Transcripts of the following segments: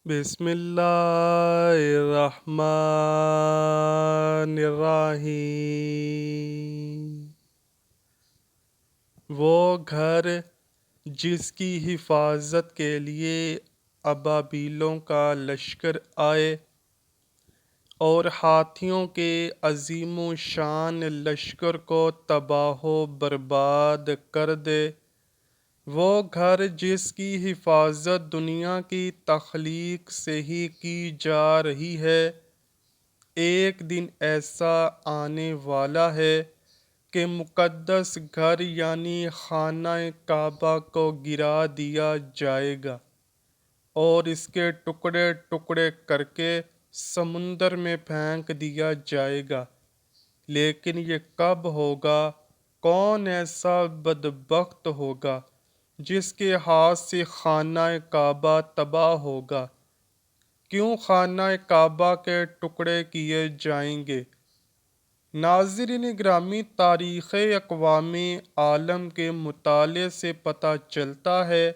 بسم اللہ الرحمن الرحیم۔ وہ گھر جس کی حفاظت کے لیے ابابیلوں کا لشکر آئے اور ہاتھیوں کے عظیم و شان لشکر کو تباہ و برباد کر دے، وہ گھر جس کی حفاظت دنیا کی تخلیق سے ہی کی جا رہی ہے، ایک دن ایسا آنے والا ہے کہ مقدس گھر یعنی خانہ کعبہ کو گرا دیا جائے گا اور اس کے ٹکڑے ٹکڑے کر کے سمندر میں پھینک دیا جائے گا۔ لیکن یہ کب ہوگا؟ کون ایسا بدبخت ہوگا جس کے ہاتھ سے خانہ کعبہ تباہ ہوگا؟ کیوں خانہ کعبہ کے ٹکڑے کیے جائیں گے؟ ناظرین گرامی، تاریخ اقوام عالم کے مطالعے سے پتہ چلتا ہے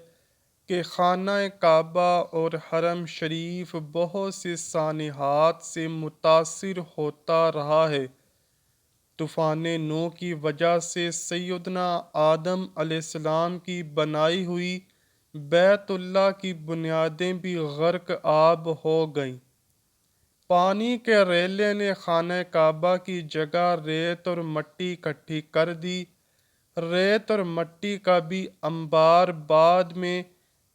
کہ خانہ کعبہ اور حرم شریف بہت سے سانحات سے متاثر ہوتا رہا ہے۔ طوفان نوح کی وجہ سے سیدنا آدم علیہ السلام کی بنائی ہوئی بیت اللہ کی بنیادیں بھی غرق آب ہو گئیں۔ پانی کے ریلے نے خانہ کعبہ کی جگہ ریت اور مٹی اکٹھی کر دی۔ ریت اور مٹی کا بھی انبار بعد میں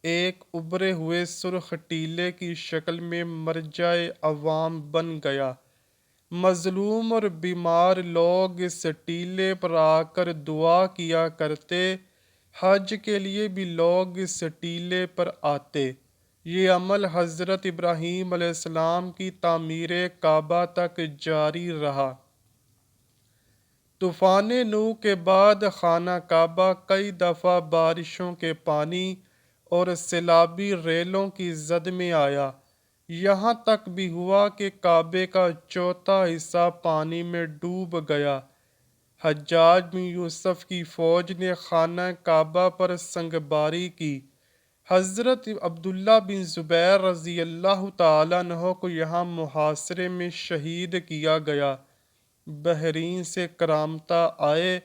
ایک ابھرے ہوئے سرخ ٹیلے کی شکل میں مرجع عوام بن گیا۔ مظلوم اور بیمار لوگ اس ٹیلے پر آ کر دعا کیا کرتے، حج کے لیے بھی لوگ اس ٹیلے پر آتے۔ یہ عمل حضرت ابراہیم علیہ السلام کی تعمیر کعبہ تک جاری رہا۔ طوفان نوح کے بعد خانہ کعبہ کئی دفعہ بارشوں کے پانی اور سیلابی ریلوں کی زد میں آیا۔ یہاں تک بھی ہوا کہ کعبے کا چوتھا حصہ پانی میں ڈوب گیا۔ حجاج بن یوسف کی فوج نے خانہ کعبہ پر سنگباری کی۔ حضرت عبداللہ بن زبیر رضی اللہ تعالیٰ عنہ کو یہاں محاصرے میں شہید کیا گیا۔ بحرین سے کرامتہ آئے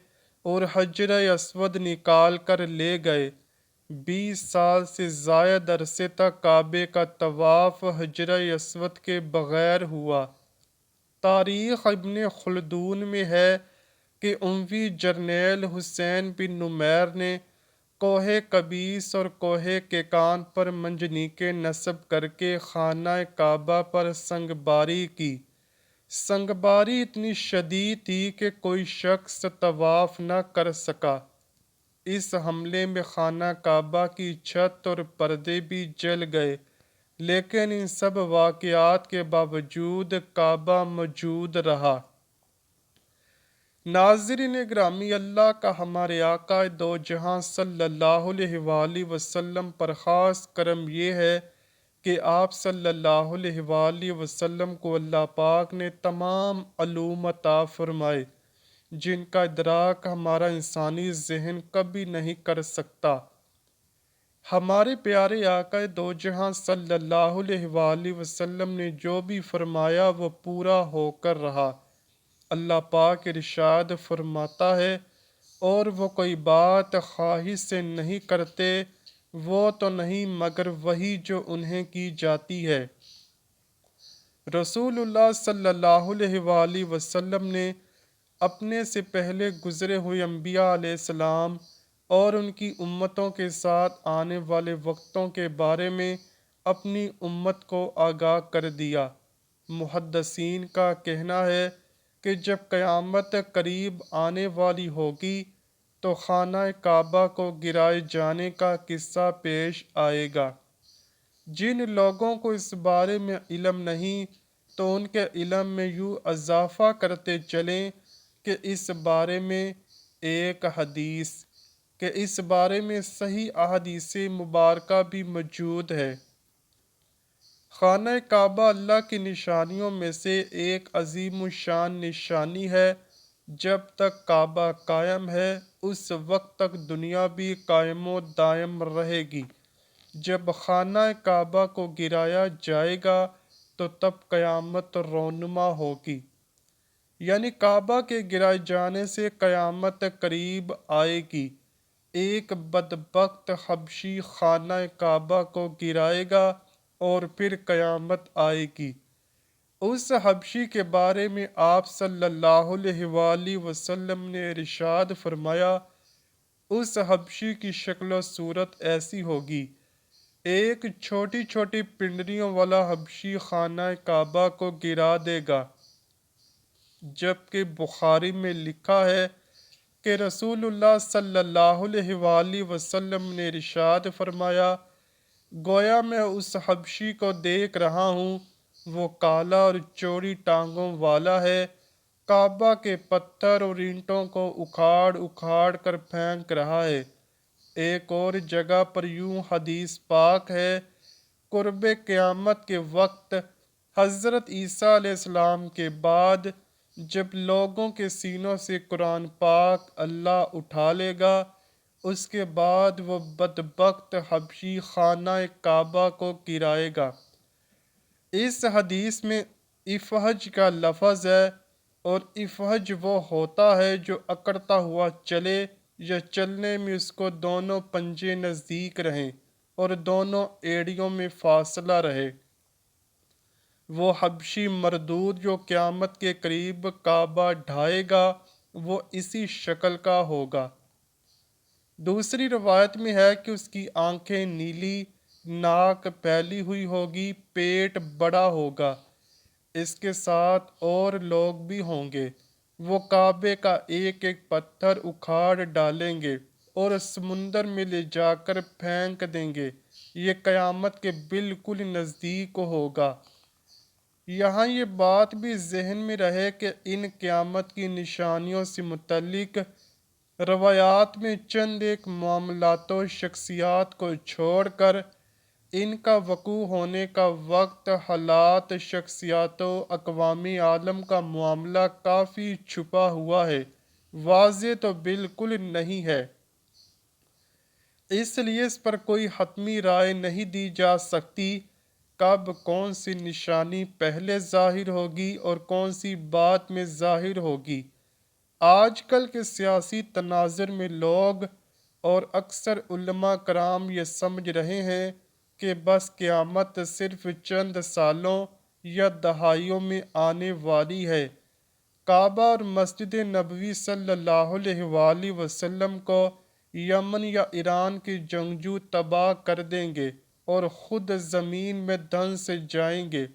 اور حجر اسود نکال کر لے گئے۔ 20 سال سے زائد عرصے تک کعبے کا طواف حجر اسود کے بغیر ہوا۔ تاریخ ابن خلدون میں ہے کہ اموی جرنیل حسین بن نمیر نے کوہ قبیس اور کوہ کیکان پر منجنیقیں نصب کر کے خانہ کعبہ پر سنگباری کی۔ سنگباری اتنی شدید تھی کہ کوئی شخص طواف نہ کر سکا۔ اس حملے میں خانہ کعبہ کی چھت اور پردے بھی جل گئے، لیکن ان سب واقعات کے باوجود کعبہ موجود رہا۔ ناظرین گرامی، اللہ کا ہمارے آقا دو جہاں صلی اللہ علیہ وآلہ وسلم پر خاص کرم یہ ہے کہ آپ صلی اللہ علیہ وآلہ وسلم کو اللہ پاک نے تمام علوم عطا فرمائے جن کا ادراک ہمارا انسانی ذہن کبھی نہیں کر سکتا۔ ہمارے پیارے آقا دو جہاں صلی اللہ علیہ وآلہ وسلم نے جو بھی فرمایا وہ پورا ہو کر رہا۔ اللہ پاک ارشاد فرماتا ہے، اور وہ کوئی بات خواہش سے نہیں کرتے، وہ تو نہیں مگر وہی جو انہیں کی جاتی ہے۔ رسول اللہ صلی اللہ علیہ وآلہ وسلم نے اپنے سے پہلے گزرے ہوئے انبیاء علیہ السلام اور ان کی امتوں کے ساتھ آنے والے وقتوں کے بارے میں اپنی امت کو آگاہ کر دیا۔ محدثین کا کہنا ہے کہ جب قیامت قریب آنے والی ہوگی تو خانہ کعبہ کو گرائے جانے کا قصہ پیش آئے گا۔ جن لوگوں کو اس بارے میں علم نہیں تو ان کے علم میں یوں اضافہ کرتے چلیں کہ اس بارے میں صحیح احادیث مبارکہ بھی موجود ہے۔ خانہ کعبہ اللہ کی نشانیوں میں سے ایک عظیم الشان نشانی ہے۔ جب تک کعبہ قائم ہے اس وقت تک دنیا بھی قائم و دائم رہے گی۔ جب خانہ کعبہ کو گرایا جائے گا تو تب قیامت رونما ہوگی، یعنی کعبہ کے گرائے جانے سے قیامت قریب آئے گی۔ ایک بدبخت حبشی خانہ کعبہ کو گرائے گا اور پھر قیامت آئے گی۔ اس حبشی کے بارے میں آپ صلی اللہ علیہ وآلہ وسلم نے ارشاد فرمایا، اس حبشی کی شکل و صورت ایسی ہوگی، ایک چھوٹی چھوٹی پنڈریوں والا حبشی خانہ کعبہ کو گرا دے گا۔ جبکہ بخاری میں لکھا ہے کہ رسول اللہ صلی اللہ علیہ وآلہ وسلم نے ارشاد فرمایا، گویا میں اس حبشی کو دیکھ رہا ہوں، وہ کالا اور چوڑی ٹانگوں والا ہے، کعبہ کے پتھر اور اینٹوں کو اکھاڑ اکھاڑ کر پھینک رہا ہے۔ ایک اور جگہ پر یوں حدیث پاک ہے، قرب قیامت کے وقت حضرت عیسیٰ علیہ السلام کے بعد جب لوگوں کے سینوں سے قرآن پاک اللہ اٹھا لے گا، اس کے بعد وہ بدبخت حبشی خانہ کعبہ کو گرائے گا۔ اس حدیث میں افحج کا لفظ ہے، اور افحج وہ ہوتا ہے جو اکڑتا ہوا چلے یا چلنے میں اس کو دونوں پنجے نزدیک رہیں اور دونوں ایڑیوں میں فاصلہ رہے۔ وہ حبشی مردود جو قیامت کے قریب کعبہ ڈھائے گا وہ اسی شکل کا ہوگا۔ دوسری روایت میں ہے کہ اس کی آنکھیں نیلی، ناک پھیلی ہوئی ہوگی، پیٹ بڑا ہوگا، اس کے ساتھ اور لوگ بھی ہوں گے۔ وہ کعبے کا ایک ایک پتھر اکھاڑ ڈالیں گے اور سمندر میں لے جا کر پھینک دیں گے۔ یہ قیامت کے بالکل نزدیک ہوگا۔ یہاں یہ بات بھی ذہن میں رہے کہ ان قیامت کی نشانیوں سے متعلق روایات میں چند ایک معاملات و شخصیات کو چھوڑ کر ان کا وقوع ہونے کا وقت، حالات، شخصیات و اقوام عالم کا معاملہ کافی چھپا ہوا ہے، واضح تو بالکل نہیں ہے۔ اس لیے اس پر کوئی حتمی رائے نہیں دی جا سکتی کب کون سی نشانی پہلے ظاہر ہوگی اور کون سی بعد میں ظاہر ہوگی۔ آج کل کے سیاسی تناظر میں لوگ اور اکثر علماء کرام یہ سمجھ رہے ہیں کہ بس قیامت صرف چند سالوں یا دہائیوں میں آنے والی ہے۔ کعبہ اور مسجد نبوی صلی اللہ علیہ وآلہ وسلم کو یمن یا ایران کے جنگجو تباہ کر دیں گے اور خود زمین میں دھنس جائیں گے۔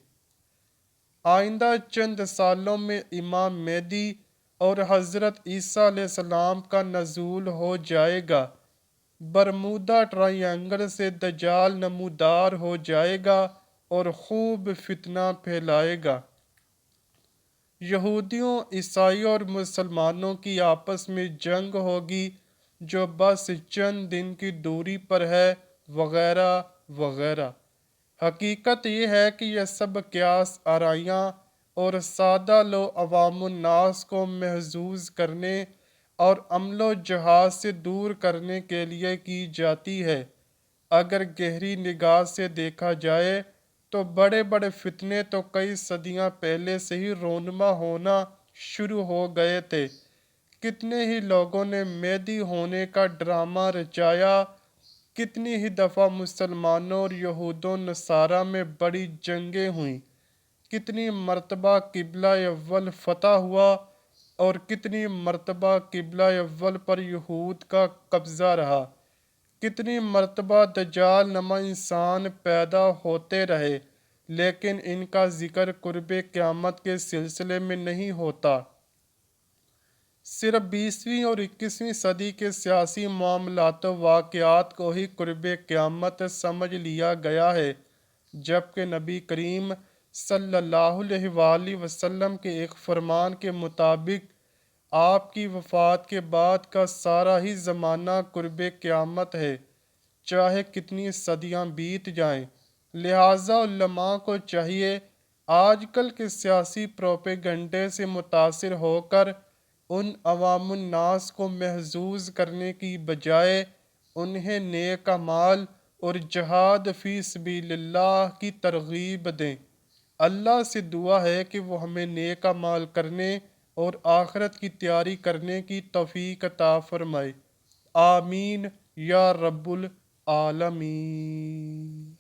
آئندہ چند سالوں میں امام مہدی اور حضرت عیسیٰ علیہ السلام کا نزول ہو جائے گا۔ برمودا ٹرائی اینگل سے دجال نمودار ہو جائے گا اور خوب فتنہ پھیلائے گا۔ یہودیوں، عیسائیوں اور مسلمانوں کی آپس میں جنگ ہوگی جو بس چند دن کی دوری پر ہے، وغیرہ وغیرہ۔ حقیقت یہ ہے کہ یہ سب قیاس آرائیاں اور سادہ لو عوام الناس کو محظوظ کرنے اور عمل و جہاز سے دور کرنے کے لیے کی جاتی ہے۔ اگر گہری نگاہ سے دیکھا جائے تو بڑے بڑے فتنے تو کئی صدیاں پہلے سے ہی رونما ہونا شروع ہو گئے تھے۔ کتنے ہی لوگوں نے مہدی ہونے کا ڈرامہ رچایا، کتنی ہی دفعہ مسلمانوں اور یہود و نصارہ میں بڑی جنگیں ہوئیں، کتنی مرتبہ قبلہ اول فتح ہوا اور کتنی مرتبہ قبلہ اول پر یہود کا قبضہ رہا، کتنی مرتبہ دجال نما انسان پیدا ہوتے رہے، لیکن ان کا ذکر قرب قیامت کے سلسلے میں نہیں ہوتا۔ صرف 20ویں اور 21ویں صدی کے سیاسی معاملات و واقعات کو ہی قرب قیامت سمجھ لیا گیا ہے، جبکہ نبی کریم صلی اللہ علیہ وآلہ وسلم کے ایک فرمان کے مطابق آپ کی وفات کے بعد کا سارا ہی زمانہ قرب قیامت ہے، چاہے کتنی صدیاں بیت جائیں۔ لہٰذا علماء کو چاہیے آج کل کے سیاسی پروپیگنڈے سے متاثر ہو کر ان عوام الناس کو محظوظ کرنے کی بجائے انہیں نیک اعمال اور جہاد فی سبیل اللہ کی ترغیب دیں۔ اللہ سے دعا ہے کہ وہ ہمیں نیک اعمال کرنے اور آخرت کی تیاری کرنے کی توفیق عطا فرمائے۔ آمین یا رب العالمین۔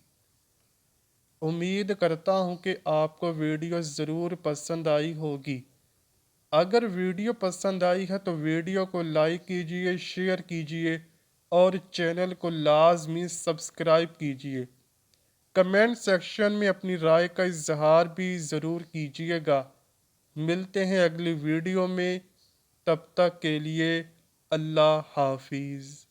امید کرتا ہوں کہ آپ کو ویڈیو ضرور پسند آئی ہوگی۔ اگر ویڈیو پسند آئی ہے تو ویڈیو کو لائک کیجئے، شیئر کیجئے اور چینل کو لازمی سبسکرائب کیجئے۔ کمنٹ سیکشن میں اپنی رائے کا اظہار بھی ضرور کیجئے گا۔ ملتے ہیں اگلی ویڈیو میں، تب تک کے لیے اللہ حافظ۔